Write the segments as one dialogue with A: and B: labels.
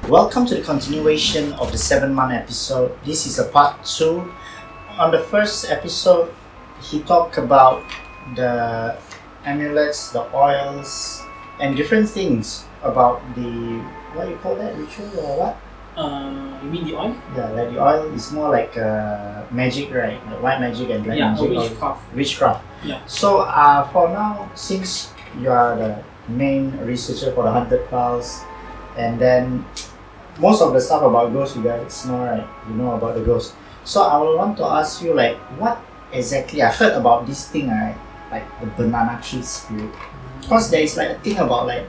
A: Welcome to the continuation of the 7-month episode. This is a part 2. On the first episode, he talked about the amulets, the oils, and different things about the, what you call that, ritual or what?
B: You mean the oil?
A: Yeah, like the oil is more like magic, right? Like white magic and black magic.
B: Yeah, witchcraft.
A: Witchcraft.
B: Yeah.
A: So for now, since you are the main researcher for the Haunted Files, and then most of the stuff about ghosts you guys know, right? You know about the ghosts. So I will want to ask you, like, what exactly, I heard about this thing, right? Like the banana tree spirit. Because there is like a thing about like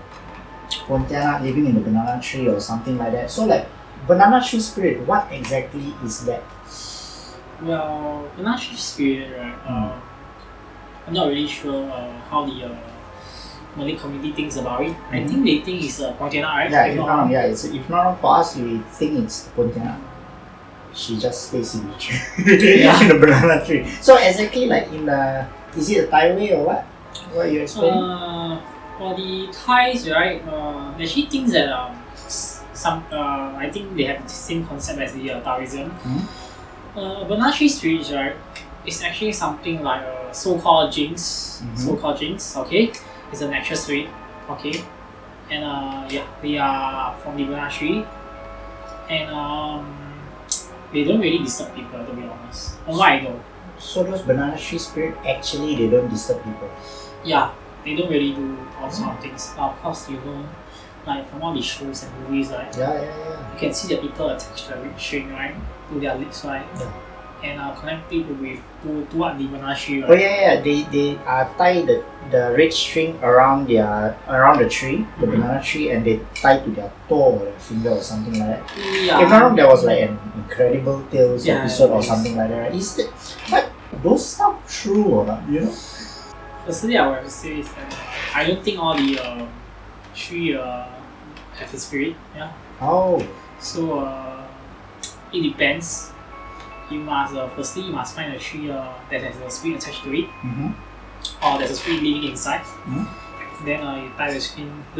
A: Pontianak living in the banana tree or something like that. So like, banana tree spirit, what exactly is that?
B: Well, banana tree spirit, right? I'm not really sure how the Malay community thinks about it. I think they think it's Pontianak, right?
A: Yeah, if not wrong, yeah. If not wrong for us, we think it's Pontianak. She just stays in the tree, in the banana tree. So exactly like in the, is it a Thai way or what? What are you explaining?
B: For the Thais, right? They actually think that I think they have the same concept as the Taoism. Banana tree spirit, right? It's actually something like a so-called jinx. So-called jinx, okay? It's a natural spirit, okay? And they are from the banana tree, and they don't really disturb people, to be honest. From what I know.
A: So those banana tree spirit actually they don't disturb people.
B: Yeah, they don't really do all sorts of things. But of course, you know, like from all the shows and movies, right?
A: Yeah.
B: You can see the people attach the red string, right, to their legs, right?
A: Yeah.
B: And connect it with to what the banana tree, right?
A: Oh yeah. They tie the red string around the tree, the banana tree, and they tie to their toe or their finger or something like that.
B: Yeah.
A: If not wrong, there was like an Incredible Tales episode or
B: yes.
A: something like that. Right? Is that, but those stuff true or not? You know?
B: Firstly, I would have to say is that I don't think all the tree have a spirit. Yeah.
A: Oh.
B: So it depends. You must firstly you must find a tree that has a spirit attached to it, or there's a spirit living inside. Then you tie the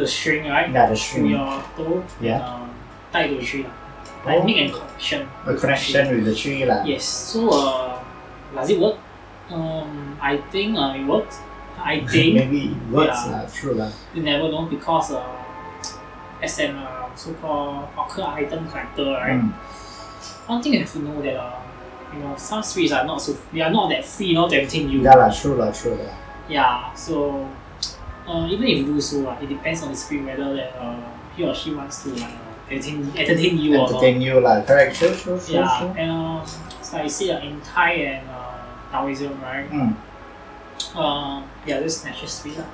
B: string, right?
A: Yeah, the
B: To
A: string.
B: your toe.
A: Yeah.
B: And, tie to the tree, like make a connection.
A: A connection with the tree lah.
B: Yes. So does it work? I think it works. I think
A: Maybe it works
B: Yeah.
A: lah, true lah.
B: you never know because as an so-called occult item collector, right? One thing you have to know that some spirits are not that free, not tempting you.
A: Yeah lah, true lah.
B: Yeah. So even if you do so, it depends on the spirit whether that he or she wants to entertain you or not.
A: Entertain you lah, correct, true.
B: Yeah. And so I say in Thai and Taoism, right? This natural spirit lah.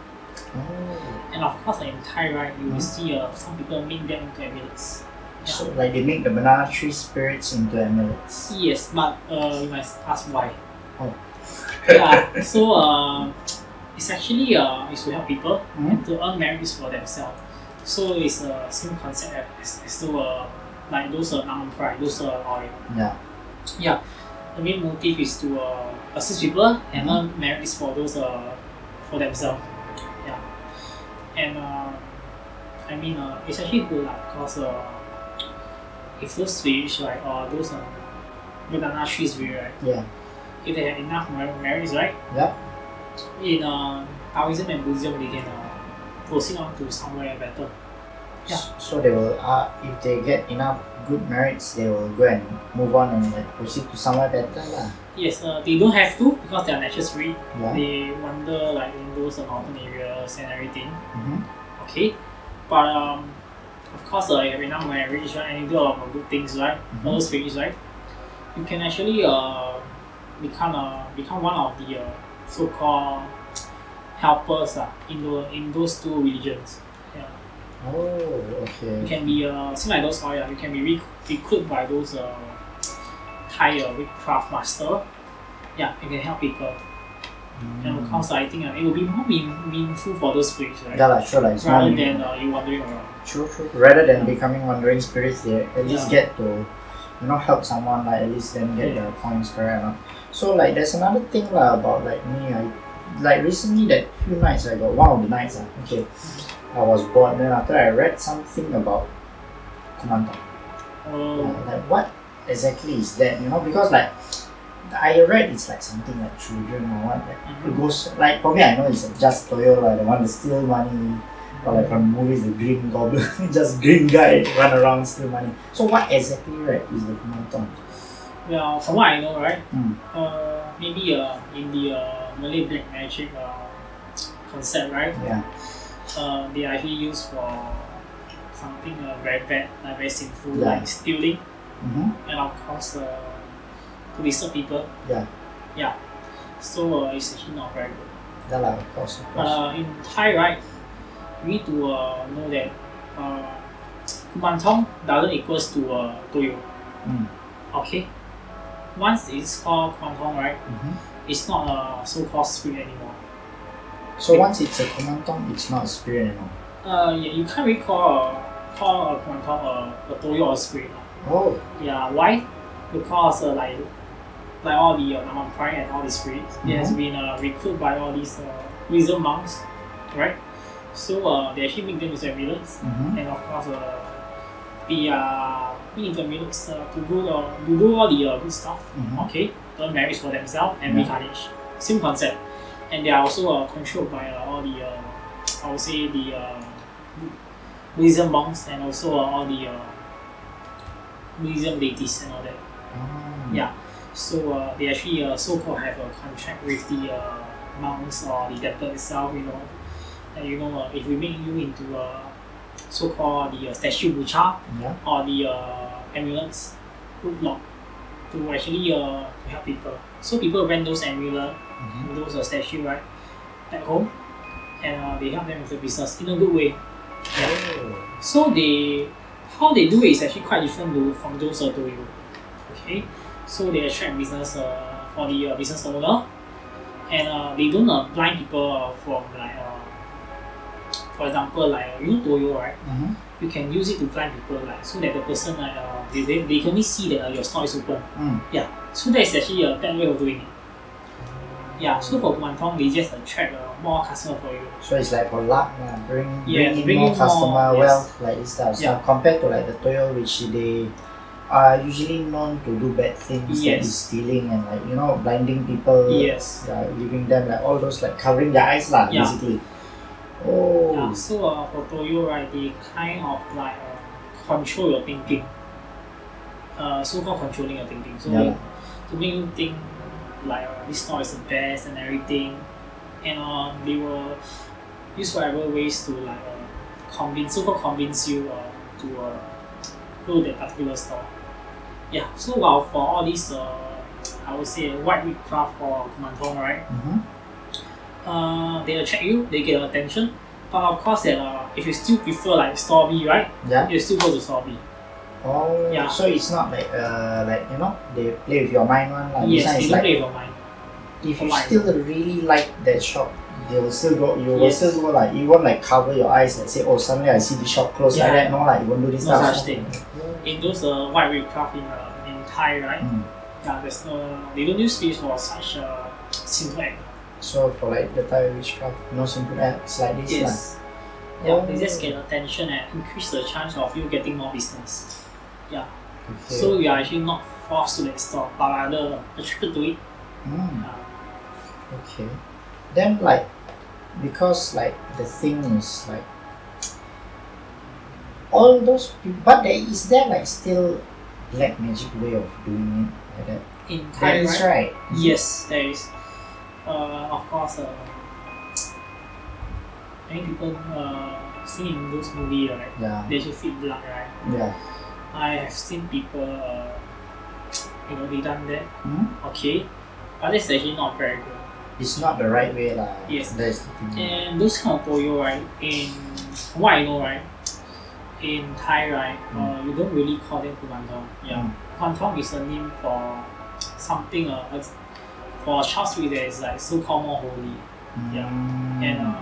A: Oh.
B: And of course, in Thai, right, you will see some people make them into amulets.
A: So like they make the banana tree spirits into amulets.
B: Yes, but you must ask why.
A: Oh.
B: Yeah, so it's actually it's to help people and to earn merits for themselves. So it's the same concept as to like those naman pride, those oil.
A: Yeah.
B: Yeah, the main motive is to assist people and earn merits for those for themselves. Yeah, and I mean it's actually good because if those spirits, right, or those banana trees, right,
A: Yeah.
B: if they have enough merits, right,
A: Yeah.
B: in Taoism and Buddhism, they can proceed on to somewhere better. Yeah.
A: So they will, if they get enough good merits, they will go and move on and like proceed to somewhere better lah.
B: Yes, they don't have to because they are natural spirit.
A: Yeah.
B: They wander like in those mountain areas and everything. Okay, but of course, you have enough merits, right, and you do a lot of good things, right, all those spirits, right, you can actually become one of the so-called helpers in those two religions. Yeah.
A: Oh, okay.
B: You can be same like those oil. You can be recruited by those Thai witchcraft master. Yeah, you can help people. And of course, I think it will be more meaningful for those spirits, right?
A: Yeah lah, sure lah. It's more
B: Rather
A: meaningful.
B: than you wandering around.
A: True. Rather than becoming wandering spirits, they at least get to, help someone, like at least then get their points correct. So like there's another thing lah about like me. Like recently that few nights I got one of the nights I was bored. Then after I read something about Kuman Thong.
B: Oh.
A: Like what exactly is that? Because like I read it's like something like children or what, like it goes like for me I know it's just Toyo, like the one that steal money, or like from movies the green goblin, just green guy run around steal money. So what exactly right is the Kuman Thong?
B: Well, from what I know, right?
A: Mm.
B: Maybe in the Malay black magic concept, right?
A: Yeah.
B: They are actually used for something very bad, like very sinful,
A: Yeah.
B: like stealing,
A: Mm-hmm.
B: and of course to disturb people.
A: Yeah.
B: Yeah. So it's actually not very good.
A: Yeah, like, of course.
B: In Thai, right, we need to know that Kuman Thong doesn't equals to Toyo.
A: Mm.
B: Okay. Once it's called Kuman Thong, right, it's not a so-called spirit anymore.
A: So once it's a Kuman Thong, it's not a spirit anymore.
B: Yeah, you can't really call a Kuman Thong a Toyo or spirit.
A: Oh.
B: Yeah, why? Because like all the Namampai and all the spirits, it has been recruited by all these wisdom monks, right? So they actually make them into amulets, and of course they make into amulets to do all the good stuff. Okay, earn marriage for themselves and reincarnation. Same concept, and they are also controlled by all the I would say the wisdom monks and also all the wisdom deities and all that. Yeah, so they actually so-called have a contract with the monks or the temple itself, that if we make you into so-called the statue bucha or the amulets, good luck to actually to help people. So people rent those amulets, those statue, right, at home, and they help them with the business in a good way. Yeah. So how they do it is actually quite different from those to you. Okay, so they attract business for the business owner, and they don't blind people from like for example like Toyo, right? You can use it to blind people, like so that the person like they can only see that your store is open. Yeah, so that is actually a bad way of doing it. Yeah, so for Kuman Thong, they just attract more customer for you.
A: So it's like for luck, bring in
B: bring
A: more
B: in
A: customer,
B: more,
A: wealth, like this type of stuff. Compared to like the Toyo, which they are usually known to do bad things, that is stealing and like blinding people.
B: Yes.
A: Yeah, giving them like all those like covering their eyes lah, basically. Oh.
B: Yeah, so for Toyo, right, they kind of like control your thinking. So-called controlling your thinking. So to make you think like this store is the best and everything, and they will use whatever ways to like convince you to go to that particular store. Yeah. So while for all these I would say white witchcraft or Kuman Thong, right? They attract you, they get your attention. But of course that if you still prefer like store B, right?
A: Yeah.
B: You still go to store B.
A: Oh.
B: Yeah.
A: So it's not like they play with your mind one. Like,
B: yes, they don't
A: like,
B: play with your mind.
A: if you still really like that shop, they will still go. You will still go like you won't like cover your eyes and say, oh, suddenly I see the shop closed like that. No, like you won't do this
B: no
A: stuff.
B: such thing. In those white witchcraft in Thai, right? Yeah, there's they don't use space for such simple act.
A: So for like the Thai witchcraft, no simple acts like this.
B: Yes. Yeah, they just get attention and increase the chance of you getting more business. Yeah.
A: Okay.
B: So you are actually not forced to that store, but rather attracted to it.
A: Okay. Then like, because like the thing is like all those people, but is there like still black magic way of doing it like that?
B: In Thai,
A: That is right.
B: Yes, there is. Of course, many people seen in those movies, right?
A: Yeah.
B: They should feed blood, right?
A: Yeah.
B: I have seen people, they done that. Okay, but that's actually not very good.
A: It's not the right way lah.
B: Yes.
A: That's the thing.
B: And those kind of Toyo, right? From what I know, right? In Thai, right? You don't really call them Kuman Thong. Yeah. Kuman Thong is a name for something for a child spirit that is like so-called more holy. Yeah. And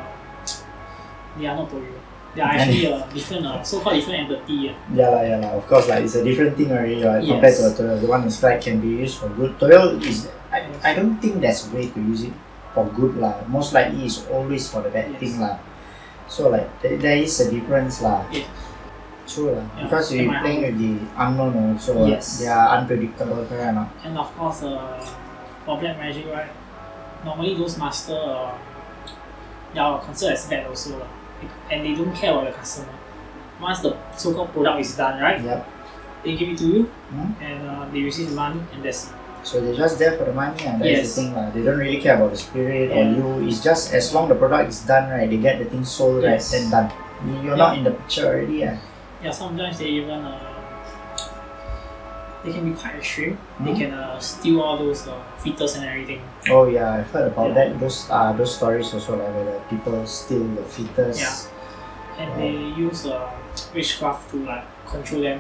B: they are not Toyo. They are actually a different, so-called different entity.
A: Yeah lah. Of course, like it's a different thing already. Compared to a Toyo, the one is like can be used for good. Toyo is, I don't think there's a way to use it for good lah. Most likely it's always for the bad thing lah. So like there is a difference lah.
B: Yes.
A: True lah.
B: Yeah,
A: Because you're
B: am I
A: playing
B: wrong?
A: with the unknown also.
B: Yes.
A: They are unpredictable, correct or not?
B: And of course, for black magic, right? Normally those master, they are considered as bad also, and they don't care about the customer. Once the so-called product is done, right?
A: Yep.
B: They give it to you,
A: Hmm?
B: and they receive the money, and that's it.
A: So they're just there for the money, and that's
B: Yes.
A: the thing lah. They don't really care about the spirit or
B: Yeah.
A: you. It's just as long the product is done, right? They get the thing sold, right?
B: Yes.
A: Then done. You're not in the picture already, yeah.
B: Yeah, sometimes they even they can be quite extreme. They
A: Hmm?
B: can steal all those fetus and everything.
A: Oh yeah, I've heard about
B: Yeah.
A: that. Those stories also, like where the people steal the fetus.
B: Yeah. And they use witchcraft to like control them.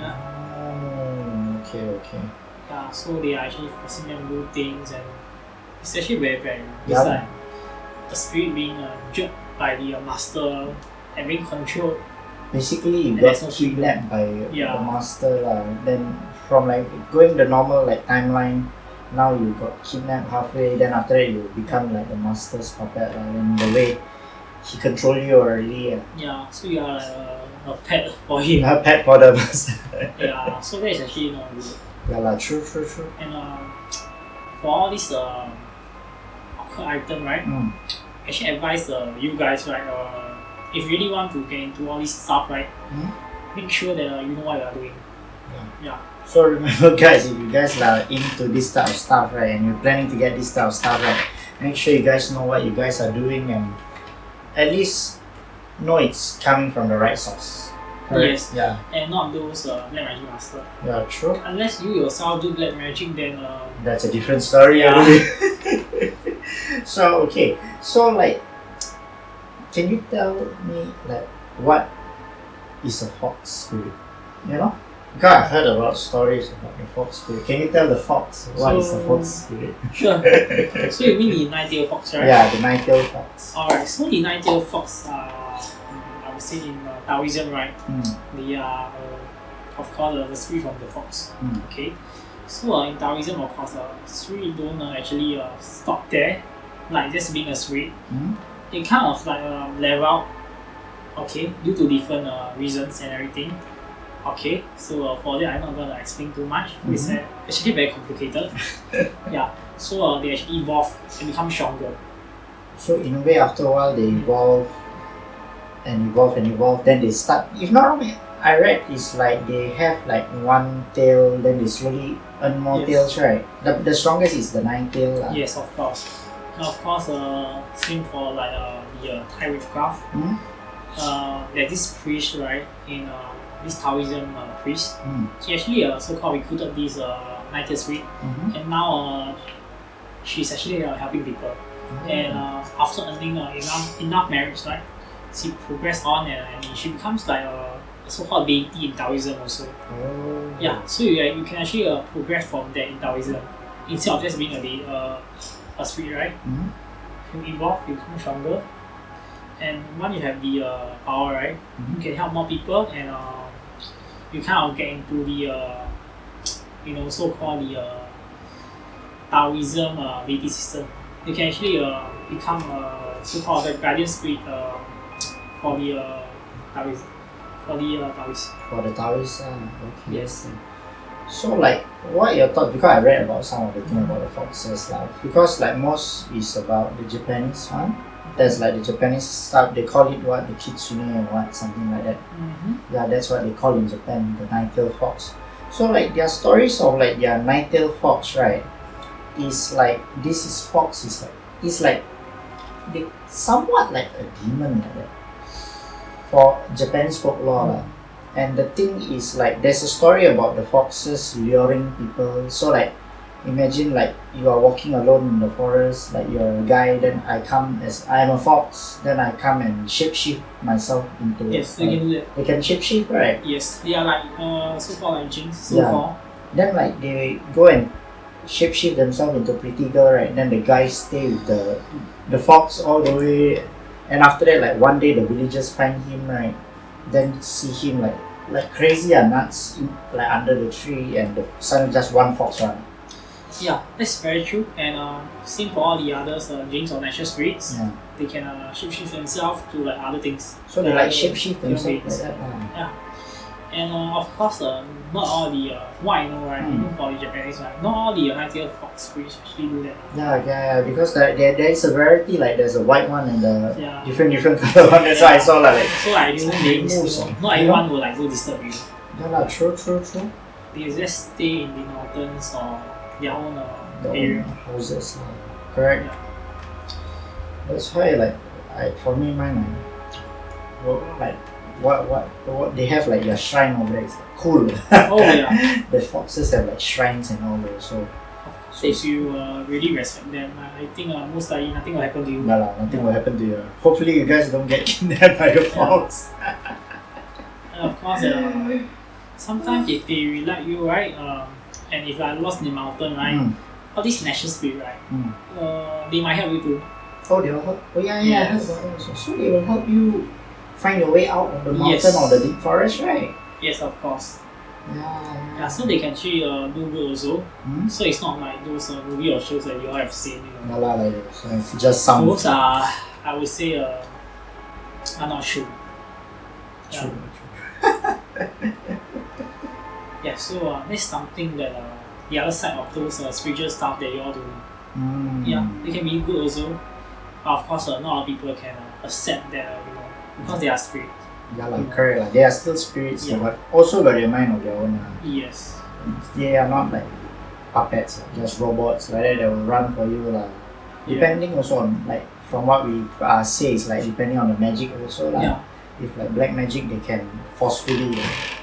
A: Oh, okay.
B: Yeah, so they are actually forcing them to do things, and it's actually very bad. It's
A: Yeah.
B: like the spirit being jerked by the master and being controlled.
A: Basically, you
B: And
A: got
B: there's no
A: kidnapped by
B: Yeah.
A: the master lah. Then from like going the normal like timeline, now you got kidnapped halfway. Then after that you become like the master's puppet lah. And the way he control you already,
B: Yeah, so you are like a pet for him.
A: a pet for the master.
B: Yeah, so that is actually not good.
A: Yeah lah, true.
B: And for all these occult item, right?
A: Mm.
B: Actually advise you guys, right? If you really want to get into all this stuff, right?
A: Mm.
B: Make sure that you know what you are doing. Yeah.
A: So remember guys, if you guys are into this type of stuff, right, and you're planning to get this type of stuff, right, make sure you guys know what you guys are doing and at least know it's coming from the right source. Correct?
B: Yes.
A: Yeah.
B: And not those black magic master.
A: Yeah, true.
B: Unless you yourself do black magic, then
A: That's a different story.
B: Yeah.
A: So okay, so like, can you tell me like what is a fox spirit? You know, because I heard about stories about the fox spirit. Can you tell the fox what is the fox spirit?
B: sure. So you mean the nine-tailed fox, right?
A: Yeah, the nine-tailed fox.
B: Alright, so the nine-tailed fox, I would say in Taoism, right?
A: Mm.
B: They are, of course, the spirit from the fox.
A: Mm.
B: Okay, so in Taoism, of course, spirit don't actually stop there, like just being a spirit.
A: Mm.
B: It kind of like level out, okay, due to different reasons and everything. Okay, so for that, I'm not gonna explain too much. It's actually very complicated. Yeah, so they actually evolve and become stronger.
A: So in a way, after a while, they evolve and evolve. Then they start. If not wrong, I read it's like they have like one tail, then they slowly earn more
B: Yes.
A: tails, right? The strongest is the nine tail.
B: Yes, of course. And of course, same for like the Thai witchcraft.
A: Mm?
B: There's this priest, right, in this Taoism priest.
A: Mm.
B: She actually so-called recruited this Nightingale spirit,
A: Mm-hmm.
B: and now she's actually helping people. And after earning enough merits, right, she progressed on and she becomes like a so-called deity in Taoism also.
A: Oh.
B: Yeah, so you can actually progress from there in Taoism instead of just being a spirit, right?
A: Mhm.
B: You evolve, you become stronger, and once you have the power, right,
A: Mhm.
B: you can help more people, and you kind of get into the so-called the Taoism deity system. You can actually become so-called the guardian spirit for the Taoism. For the Taoist.
A: For the Taoist, okay.
B: Yes.
A: So like, what are your thoughts? Because I read about some of the thing about the foxes, like because like most is about the Japanese one. There's like the Japanese stuff. They call it what, the kitsune or what, something like that.
B: Mm-hmm.
A: Yeah, that's what they call in Japan, the nine-tailed fox. So like their stories of like their nine-tailed fox, right? Is like this is fox is like it's like they somewhat like a demon like that for Japanese folklore lah. And the thing is like there's a story about the foxes luring people. So like imagine like you are walking alone in the forest, like you're a guy, then I come as I'm a fox, then I come and shapeshift myself into
B: Yes, they can do that.
A: they can shapeshift, right?
B: Yes, they are like so-called like jinx,
A: Yeah.
B: so-called.
A: Then like they go and shapeshift themselves into pretty girl, right? Then the guys stay with the fox all the way, and after that like one day the villagers find him, right? Then see him like crazy and nuts like under the tree, and the suddenly just one fox run.
B: Yeah, that's very true. And same for all the others, jinns or natural spirits.
A: Yeah.
B: They can shapeshift themselves to like other things.
A: So they like shapeshift
B: human
A: themselves
B: beings.
A: like that.
B: Yeah. And of course, not all the what I know, right? Even for the Japanese, right? Not all the 90th fox spirits actually do that.
A: Yeah, because there is a variety, like there's a white one and the
B: Yeah.
A: different color one. That's why I saw like
B: So like human beings,
A: moves,
B: not everyone will like go disturb you.
A: yeah, true.
B: They just stay in the mountains or their own
A: The
B: area.
A: own houses, correct.
B: Yeah.
A: That's why for me mine like what they have like their shrine over there. It's like cool.
B: Oh yeah.
A: The foxes have like shrines and all those. So
B: So if you really respect them, I think most likely nothing will happen to you.
A: nothing will happen to you. Hopefully you guys don't get kidnapped by the fox.
B: And of course, sometimes if they like you, right, and if you are lost in the mountain, right, all these natural spirit, right, they might help you too.
A: Oh, they will help. Oh yeah.
B: Yes.
A: I heard about that. So they will help you find your way out of the mountain
B: Yes.
A: or the deep forest, right?
B: Yes, of course.
A: Yeah.
B: Yeah, so they can actually do good also.
A: Hmm?
B: So it's not like those movie or shows that you all have seen. You know.
A: Like so it's just some.
B: Those are, I would say, are not true. Yeah.
A: True.
B: Yeah, so that's something that the other side of those spiritual stuff that you all do. Yeah, they can be good also. But of course, not a lot of people can accept that, because they are spirits.
A: Yeah, correct. Like, they are still spirits,
B: Yeah.
A: but also got their mind of their own.
B: Yes.
A: They are not like puppets, just robots like that. They will run for you, depending also on like from what we say is like depending on the magic also
B: Yeah.
A: If like black magic, they can forcefully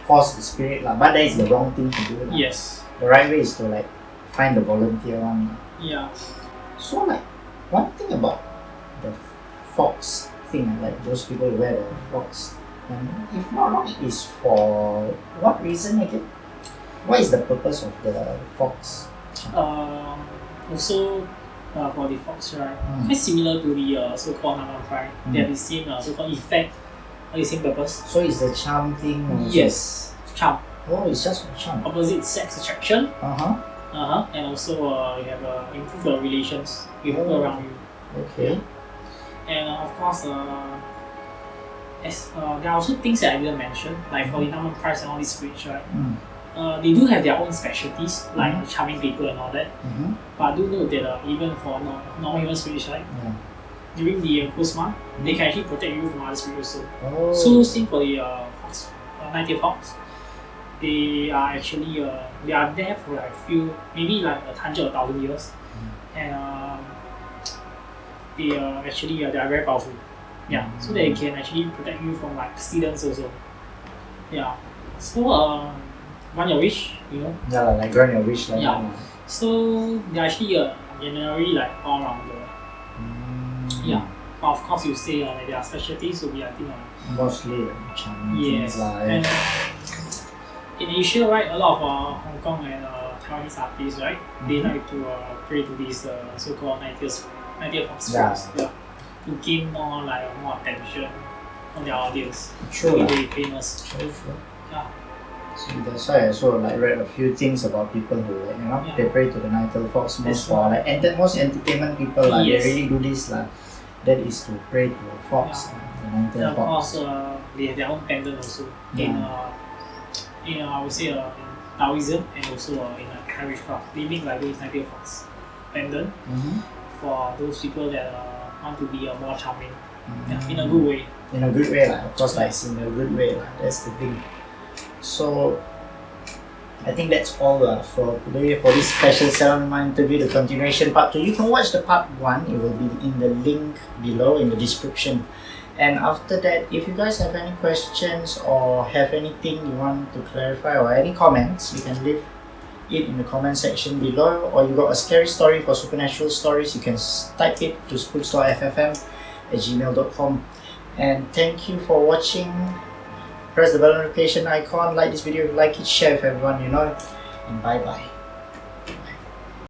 A: force the spirit but that is the wrong thing to do.
B: Yes.
A: The right way is to like find the volunteer one.
B: Yeah.
A: So like one thing about the fox thing, like those people who wear the fox, and if not wrong, is for what reason again? What is the purpose of the fox?
B: Also, for the fox, right, quite similar to the so-called Naman Pride. They have the same so-called effect, or the same purpose.
A: So is the charm thing also?
B: Yes, charm.
A: Oh, it's just for charm.
B: Opposite sex attraction.
A: Uh-huh.
B: And also you have improve your relations with people around you.
A: Okay.
B: And of course, there are also things that I didn't mention, like for the Naman Pride and all these spirits, right? They do have their own specialties, like charming people and all that. But do note that even for non-human spirits, right? During the post month, they can actually protect you from other spirits also.
A: Oh.
B: So same for the fox, 90 fox. They are actually they are there for like few, maybe like 100 or 1,000 years, and they actually they are very powerful. Yeah, so they can actually protect you from like accidents also. Yeah, so want your wish,
A: Yeah, like grant your wish like
B: Yeah.
A: that.
B: So they're actually generally like all around the yeah. But of course, you say like their specialties will be I think
A: Mostly like charming
B: yes.
A: things like.
B: And in Asia, right, a lot of Hong Kong and Taiwanese artists, right, they like to pray to these so-called 90th fox spirits, to gain more attention on their audience.
A: True.
B: To
A: lah.
B: be very famous.
A: True.
B: Yeah.
A: So that's why I also like read a few things about people who
B: Yeah.
A: they pray to the Nightingale Fox most
B: That's
A: for
B: why.
A: like most entertainment people
B: Yes.
A: they really do this that is to pray to a fox, the
B: And
A: Nightingale
B: of
A: Fox.
B: course, they have their own pendant also in I would say in Taoism and also in WITCHCRAFT. They make like those 90 fox pendant for those people that want to be more charming, in a good way.
A: In a good way, of course, like in a good way, that's the thing. So I think that's all for today for this special 7-month interview, the continuation part 2. You can watch the part 1, it will be in the link below in the description. And after that, if you guys have any questions or have anything you want to clarify or any comments, you can leave it in the comment section below. Or you got a scary story for supernatural stories, you can type it to spookstore@gmail.com. And thank you for watching. Press the bell notification icon, like this video, like it, share with everyone you know, and bye bye.